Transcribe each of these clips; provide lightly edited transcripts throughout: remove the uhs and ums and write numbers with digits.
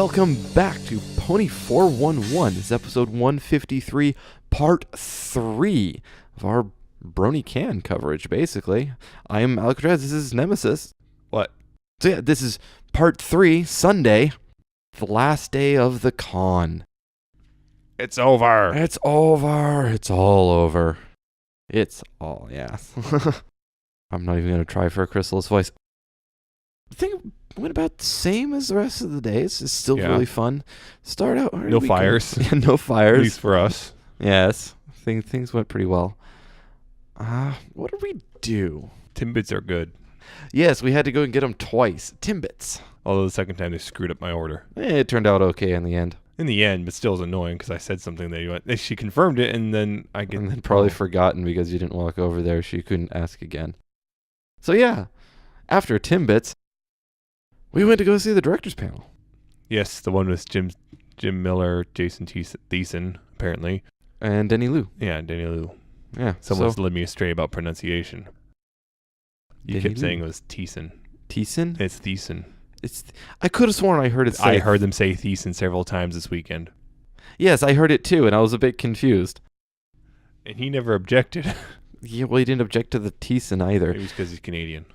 welcome back to Pony 411. This is episode 153, part 3 of our BronyCAN coverage, basically. I am Alcatraz, this is Nemesis. What? So yeah, this is part 3, Sunday, the last day of the con. It's over. It's over. It's all over. It's all, yes. I'm not even going to try for a Chrysalis voice. I think it went about the same as the rest of the days. It's still really fun. Start out. No fires. Yeah, no fires. At least for us. Yes. Things went pretty well. What did we do? Timbits are good. Yes, we had to go and get them twice. Timbits. Although the second time they screwed up my order. It turned out okay in the end. In the end, but still was annoying because I said something that she confirmed it, and then and then probably forgotten because you didn't walk over there. She couldn't ask again. So yeah, after Timbits, we went to go see the director's panel. Yes, the one with Jim Miller, Jason Thiessen, apparently, and Denny Liu. Yeah, Denny Liu. Yeah, someone's led me astray about pronunciation. You kept saying it was Thiessen. Thiessen? It's Thiessen. I could have sworn I heard it say... I heard them say Thiessen several times this weekend. Yes, I heard it too, and I was a bit confused. And he never objected. Yeah, well, he didn't object to the Thiessen either. Maybe it's because he's Canadian.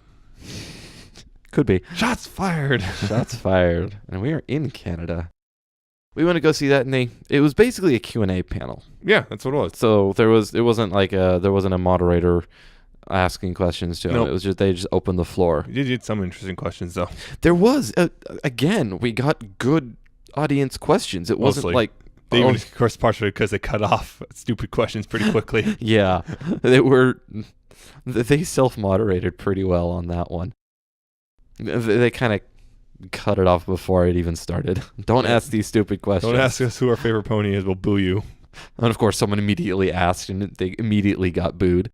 Could be. Shots fired. Shots fired. And we are in Canada. We went to go see that, and it was basically a Q&A panel. Yeah, that's what it was. So there wasn't a moderator asking questions to him. Nope. It was just they just opened the floor. You did some interesting questions though. There was again, we got good audience questions. It wasn't like they were, of course, partially because they cut off stupid questions pretty quickly. Yeah, they self-moderated pretty well on that one. They kind of cut it off before it even started. Don't ask these stupid questions. Don't ask us who our favorite pony is. We'll boo you. And of course, someone immediately asked, and they immediately got booed.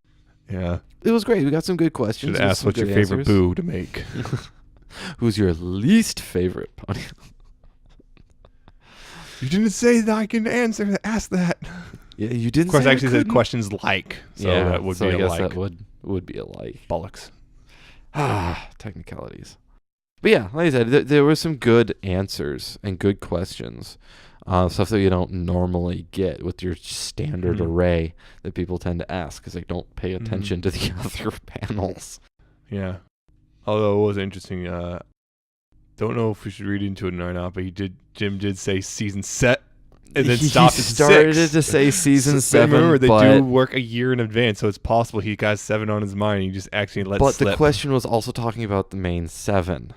Yeah. It was great. We got some good questions. Should ask what's your favorite boo to make. Who's your least favorite pony? You didn't say that I can ask that. Yeah, you didn't. Of course, I actually said questions like. So yeah, that would be I guess like. That would be a like. Bollocks. Technicalities. But yeah, like I said, there were some good answers and good questions. Stuff that you don't normally get with your standard array that people tend to ask because they don't pay attention to the other panels. Yeah. Although it was interesting. Don't know if we should read into it or not, but Jim did say season set and then stopped at 6. He started to say season 7. Remember, they do work a year in advance, so it's possible he got 7 on his mind and he just actually let it slip. But the question was also talking about the main 7.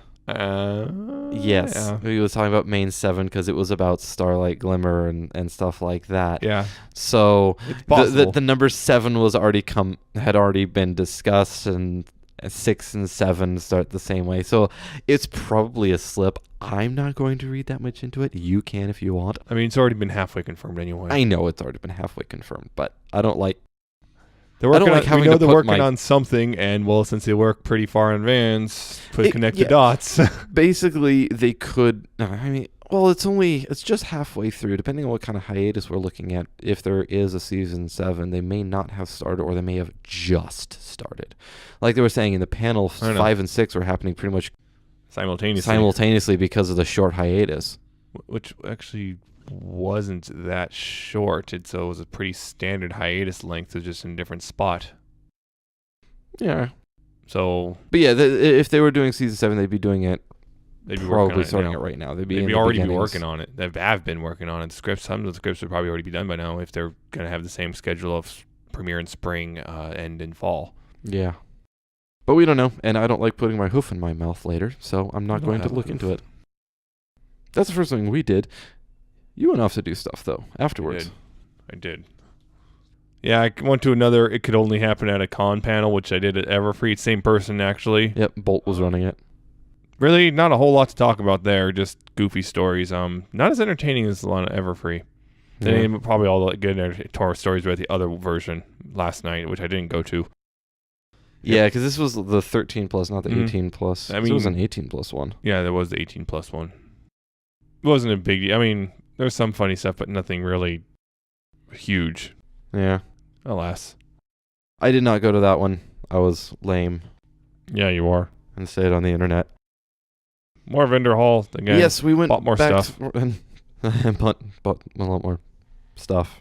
Yes, yeah. He was talking about main 7 because it was about Starlight Glimmer and stuff like that. Yeah. So the number 7 had already been discussed, and 6 and 7 start the same way. So it's probably a slip. I'm not going to read that much into it. You can if you want. I mean, it's already been halfway confirmed anyway. I know it's already been halfway confirmed, but I don't like. They're working on something, and since they work pretty far in advance, connect the dots. Basically, they could. It's just halfway through, depending on what kind of hiatus we're looking at. If there is a season 7, they may not have started, or they may have just started. Like they were saying in the panel, 5 and 6 were happening pretty much simultaneously because of the short hiatus, which actually wasn't that short. So it was a pretty standard hiatus length, so just in a different spot. Yeah. So. But yeah, if they were doing season 7, they'd be doing it. They'd be probably starting it right now. They'd be already be working on it. They have been working on it. Some of the scripts would probably already be done by now if they're going to have the same schedule of premiere in spring and in fall. Yeah. But we don't know, and I don't like putting my hoof in my mouth later, so I'm not going to look into it. That's the first thing we did. You went off to do stuff, though, afterwards. I did. Yeah, I went to another It Could Only Happen at a Con panel, which I did at Everfree. Same person, actually. Yep, Bolt was running it. Really, not a whole lot to talk about there, just goofy stories. Not as entertaining as the one at Everfree. Yeah. Probably all the good horror stories about the other version last night, which I didn't go to. Yeah, because this was the 13 plus, not the 18 plus. I mean, it was an 18 plus one. Yeah, there was the 18 plus one. It wasn't a big deal. I mean, there was some funny stuff, but nothing really huge. Yeah. Alas. I did not go to that one. I was lame. Yeah, you are. And stayed on the internet. more vendor hall again. Yes, we went bought more back stuff. and bought a lot more stuff.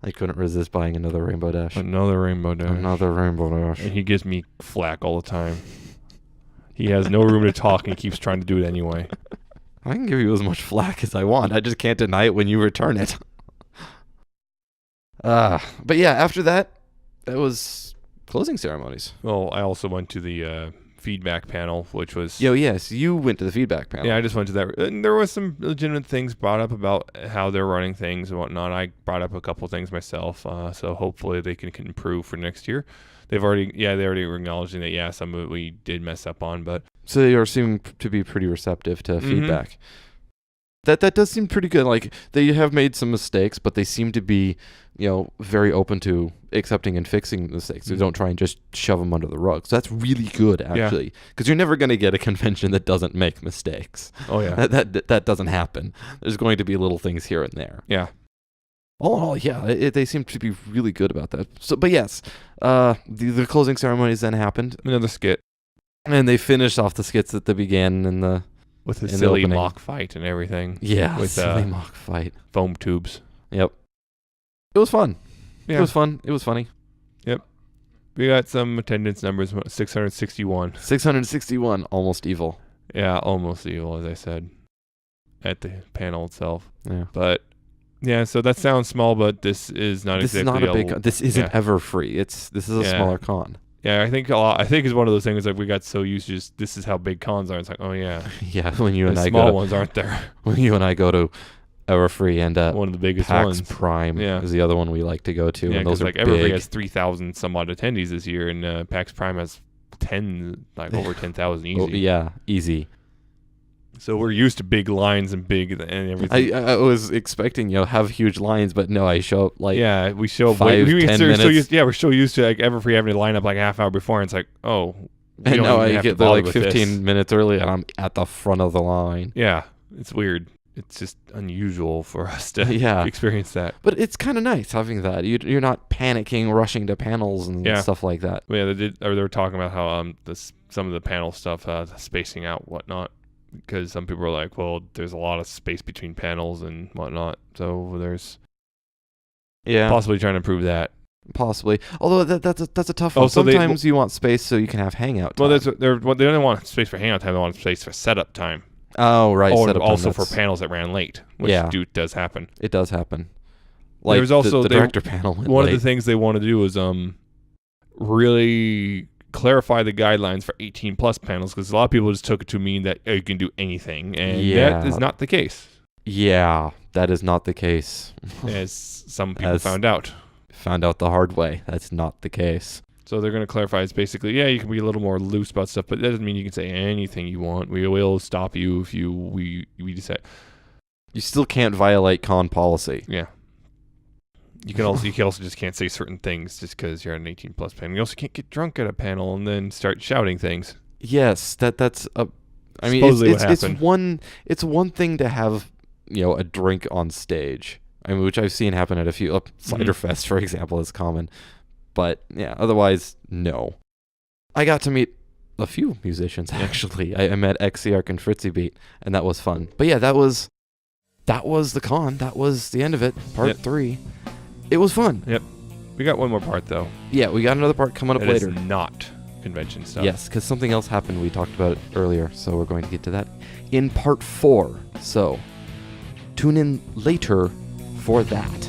I couldn't resist buying another Rainbow Dash. Another Rainbow Dash. Another Rainbow Dash. And he gives me flack all the time. He has no room to talk and keeps trying to do it anyway. I can give you as much flack as I want. I just can't deny it when you return it. But yeah, after that, it was closing ceremonies. Well, I also went to the feedback panel, which was... Yes, you went to the feedback panel. Yeah, I just went to that. And there was some legitimate things brought up about how they're running things and whatnot. I brought up a couple things myself, so hopefully they can improve for next year. They already were acknowledging that, some of it we did mess up on, but... So they are seeming to be pretty receptive to feedback. That does seem pretty good. Like, they have made some mistakes, but they seem to be, very open to accepting and fixing mistakes. They don't try and just shove them under the rug. So that's really good, actually, because you're never going to get a convention that doesn't make mistakes. Oh yeah, that doesn't happen. There's going to be little things here and there. Yeah. All in all, they seem to be really good about that. So, but yes, the closing ceremonies then happened. Another skit. And they finished off the skits that they began in the... With the in silly the opening. mock fight and everything. Yeah, with silly mock fight. Foam tubes. Yep. It was fun. Yeah. It was fun. It was funny. Yep. We got some attendance numbers, 661. 661, almost evil. Yeah, almost evil, as I said, at the panel itself. Yeah. But, yeah, so that sounds small, but this is not This exactly is not a big con. This isn't ever free. This is a smaller con. Yeah, I think it's one of those things like we got so used to just this is how big cons are. It's like, oh yeah. Yeah, when you and I small go ones aren't there. When you and I go to Everfree and one of the biggest PAX ones. Prime is the other one we like to go to. Yeah, and those are like big. Everfree has 3,000 some odd attendees this year, and PAX Prime has over 10,000 easy. Oh, yeah, easy. So we're used to big lines and everything. I was expecting have huge lines, but no, I show up like we show up 10 minutes. We're so used to like Everfree having to line up like a half hour before, and it's like and now I get there like 15 this. minutes early, and I'm at the front of the line. Yeah, it's weird. It's just unusual for us to experience that. But it's kind of nice having that. You're not panicking, rushing to panels and stuff like that. Well, yeah, they were talking about how some of the panel stuff, spacing out, whatnot. Because some people are like, well, there's a lot of space between panels and whatnot. So there's possibly trying to improve that. Possibly. Although that's a tough one. Sometimes you want space so you can have hangout time. Well, they don't want space for hangout time. They want space for setup time. Oh, right. Or also for panels that ran late, which does happen. It does happen. Like there's also the director panel. One of the things they want to do is really clarify the guidelines for 18 plus panels, because a lot of people just took it to mean that you can do anything, and that is not the case. Yeah, that is not the case. As some people found out the hard way. That's not the case. So they're going to clarify. It's basically, you can be a little more loose about stuff, but that doesn't mean you can say anything you want. We will stop you if we decide. You still can't violate con policy. Yeah. You can also just can't say certain things just because you're at an 18 plus panel. You also can't get drunk at a panel and then start shouting things. Yes, that's a. I mean, it's one thing to have a drink on stage. I mean, which I've seen happen at a few Cider Fest, for example, is common. But yeah, otherwise, no. I got to meet a few musicians actually. I met XCRK and Fritzy Beat, and that was fun. But yeah, that was the con. That was the end of it. Part 3. It was fun. Yep. We got one more part, though. Yeah, we got another part coming up later. It's not convention stuff. Yes, because something else happened. We talked about it earlier, so we're going to get to that in part 4. So, tune in later for that.